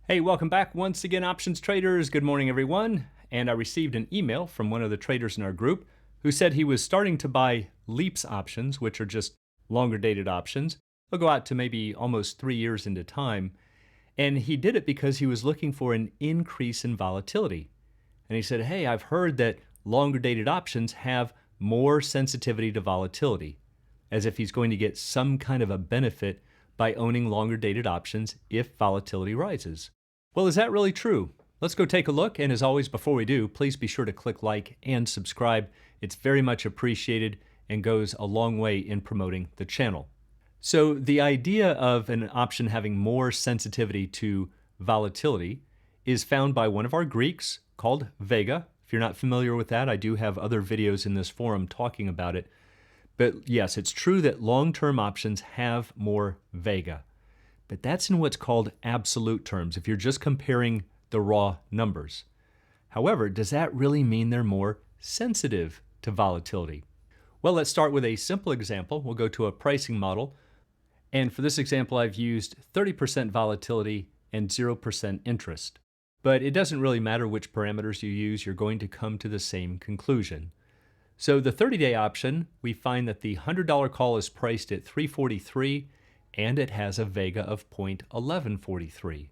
Hey, welcome back once again, options traders. Good morning, everyone. And I received an email from one of the traders in our group who said he was starting to buy LEAPS options, which are just longer dated options. They'll go out to maybe almost 3 years into time. And he did it because he was looking for an increase in volatility. And he said, hey, I've heard that longer dated options have more sensitivity to volatility, as if he's going to get some kind of a benefit by owning longer dated options if volatility rises. Well, is that really true? Let's go take a look. And as always, before we do, please be sure to click like and subscribe. It's very much appreciated and goes a long way in promoting the channel. So the idea of an option having more sensitivity to volatility is found by one of our Greeks called Vega. If you're not familiar with that, I do have other videos in this forum talking about it. But yes, it's true that long-term options have more Vega. But that's in what's called absolute terms, if you're just comparing the raw numbers. However, does that really mean they're more sensitive to volatility? Well, let's start with a simple example. We'll go to a pricing model. And for this example, I've used 30% volatility and 0% interest. But it doesn't really matter which parameters you use, you're going to come to the same conclusion. So the 30-day option, we find that the $100 call is priced at $343 and it has a Vega of 0.1143.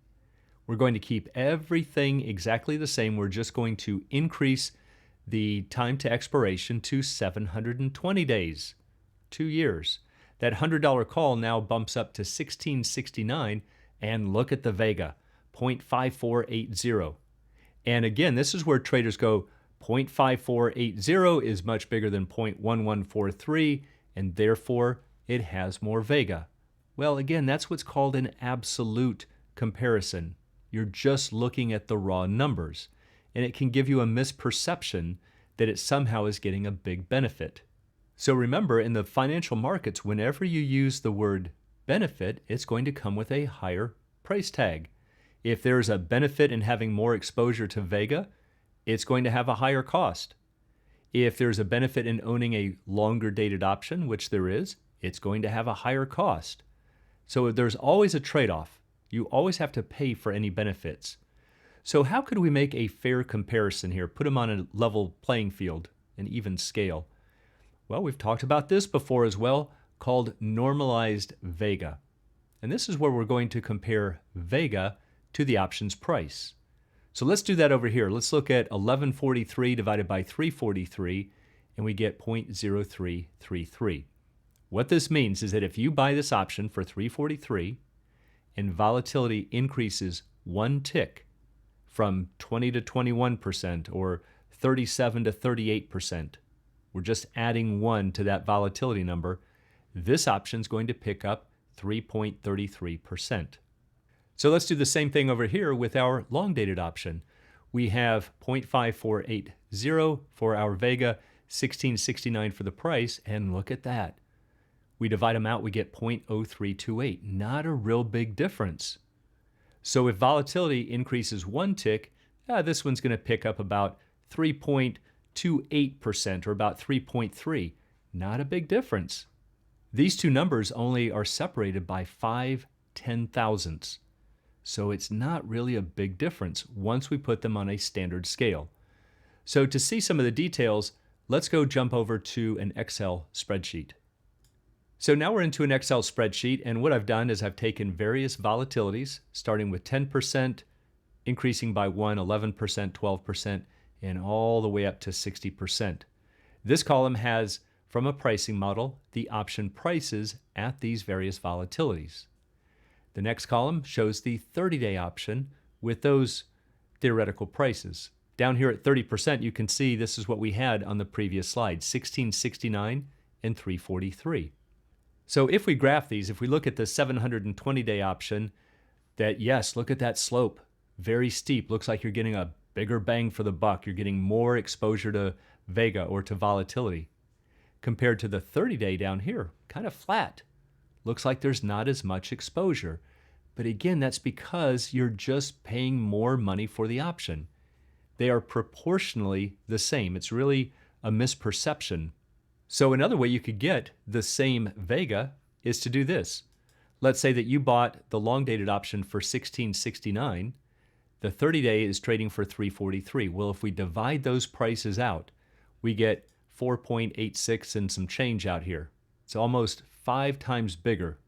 We're going to keep everything exactly the same. We're just going to increase the time to expiration to 720 days, 2 years. That $100 call now bumps up to $1669, and look at the Vega, 0.5480. And again, this is where traders go, 0.5480 is much bigger than 0.1143, and therefore it has more Vega. Well, again, that's what's called an absolute comparison. You're just looking at the raw numbers, and it can give you a misperception that it somehow is getting a big benefit. So remember, in the financial markets, whenever you use the word benefit, it's going to come with a higher price tag. If there's a benefit in having more exposure to Vega, it's going to have a higher cost. If there's a benefit in owning a longer dated option, which there is, it's going to have a higher cost. So there's always a trade-off. You always have to pay for any benefits. So how could we make a fair comparison here, put them on a level playing field, an even scale? Well, we've talked about this before as well, called normalized Vega. And this is where we're going to compare Vega to the option's price. So let's do that over here. Let's look at 1143 divided by 343, and we get 0.0333. What this means is that if you buy this option for 343 and volatility increases one tick from 20 to 21% or 37 to 38%, we're just adding 1 to that volatility number, this option is going to pick up 3.33%. So let's do the same thing over here with our long-dated option. We have 0.5480 for our Vega, 1669 for the price, and look at that. We divide them out, we get 0.0328. Not a real big difference. So if volatility increases one tick, this one's going to pick up about 3.28% or about 3.3. Not a big difference. These two numbers only are separated by 5 ten-thousandths. So it's not really a big difference once we put them on a standard scale. So to see some of the details, let's go jump over to an Excel spreadsheet. So now we're into an Excel spreadsheet, and what I've done is I've taken various volatilities, starting with 10%, increasing by 1, 11%, 12%, and all the way up to 60%. This column has, from a pricing model, the option prices at these various volatilities. The next column shows the 30-day option with those theoretical prices. Down here at 30%, you can see this is what we had on the previous slide, 1669 and 343. So if we graph these, if we look at the 720-day option, that yes, look at that slope, very steep. Looks like you're getting a bigger bang for the buck. You're getting more exposure to Vega or to volatility. Compared to the 30-day down here, kind of flat. Looks like there's not as much exposure. But again, that's because you're just paying more money for the option. They are proportionally the same. It's really a misperception. So another way you could get the same Vega is to do this. Let's say that you bought the long-dated option for $16.69 The 30-day is trading for 343. Well, if we divide those prices out, we get 4.86 and some change out here. It's almost 5 times bigger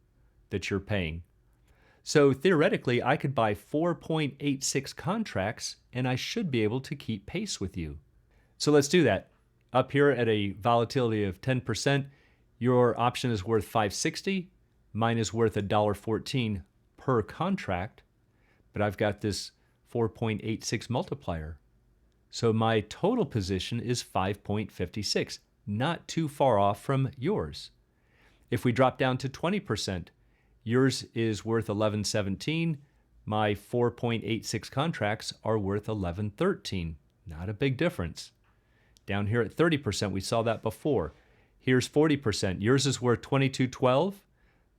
that you're paying. So theoretically, I could buy 4.86 contracts and I should be able to keep pace with you. So let's do that. Up here at a volatility of 10%, your option is worth $5.60. Mine is worth $1.14 per contract, but I've got this 4.86 multiplier. So my total position is 5.56, not too far off from yours. If we drop down to 20%, yours is worth $11.17. My 4.86 contracts are worth $11.13. Not a big difference. Down here at 30%, we saw that before. Here's 40%. Yours is worth $22.12.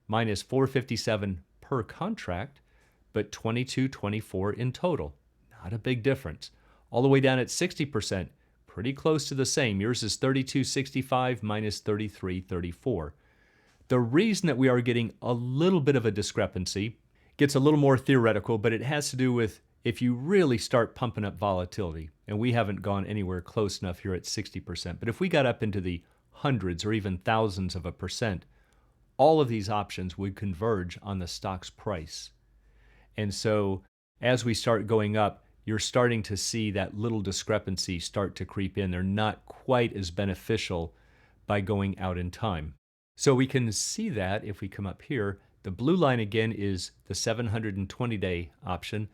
Mine is $4.57 per contract, but $22.24 in total. Not a big difference. All the way down at 60%, pretty close to the same. Yours is $32.65, mine is $33.34. The reason that we are getting a little bit of a discrepancy gets a little more theoretical, but it has to do with if you really start pumping up volatility, and we haven't gone anywhere close enough here at 60%, but if we got up into the hundreds or even thousands of a percent, all of these options would converge on the stock's price. And so as we start going up, you're starting to see that little discrepancy start to creep in. They're not quite as beneficial by going out in time. So we can see that if we come up here, the blue line again is the 720-day option.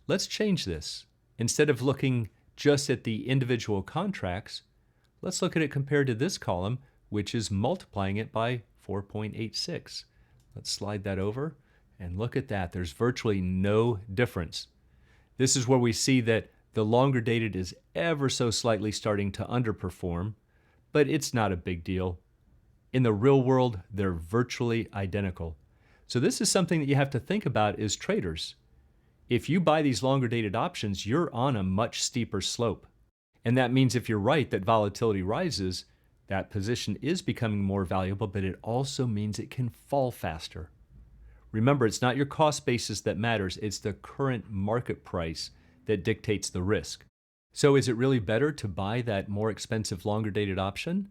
Let's change this. Instead of looking just at the individual contracts, let's look at it compared to this column, which is multiplying it by 4.86. Let's slide that over and look at that. There's virtually no difference. This is where we see that the longer dated is ever so slightly starting to underperform, but it's not a big deal. In the real world, they're virtually identical. So this is something that you have to think about as traders. If you buy these longer dated options, you're on a much steeper slope. And that means if you're right that volatility rises, that position is becoming more valuable, but it also means it can fall faster. Remember, it's not your cost basis that matters, it's the current market price that dictates the risk. So is it really better to buy that more expensive longer dated option?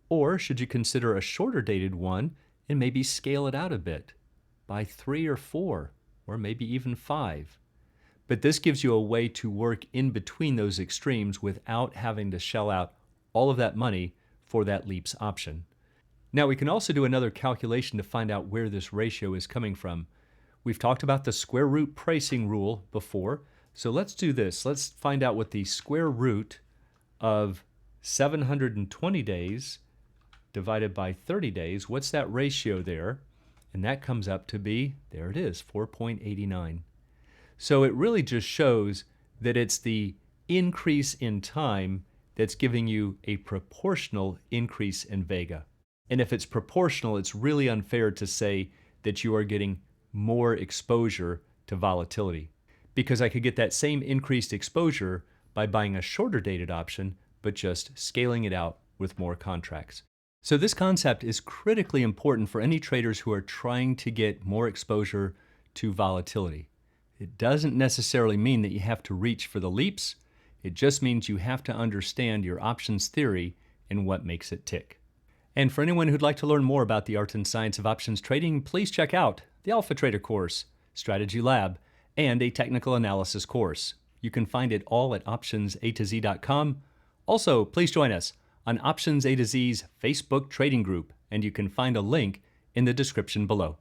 Or should you consider a shorter dated one and maybe scale it out a bit? Buy 3 or 4, or maybe even 5. But this gives you a way to work in between those extremes without having to shell out all of that money for that leaps option. Now we can also do another calculation to find out where this ratio is coming from. We've talked about the square root pricing rule before, so let's do this. Let's find out what the square root of 720 days divided by 30 days, what's that ratio there? And that comes up to be, there it is, 4.89. So it really just shows that it's the increase in time that's giving you a proportional increase in vega. And if it's proportional, it's really unfair to say that you are getting more exposure to volatility, because I could get that same increased exposure by buying a shorter dated option, but just scaling it out with more contracts. So this concept is critically important for any traders who are trying to get more exposure to volatility. It doesn't necessarily mean that you have to reach for the leaps. It just means you have to understand your options theory and what makes it tick. And for anyone who'd like to learn more about the art and science of options trading, please check out the Alpha Trader course, Strategy Lab, and a technical analysis course. You can find it all at optionsatoz.com. Also, please join us on Options A to Z's Facebook trading group, and you can find a link in the description below.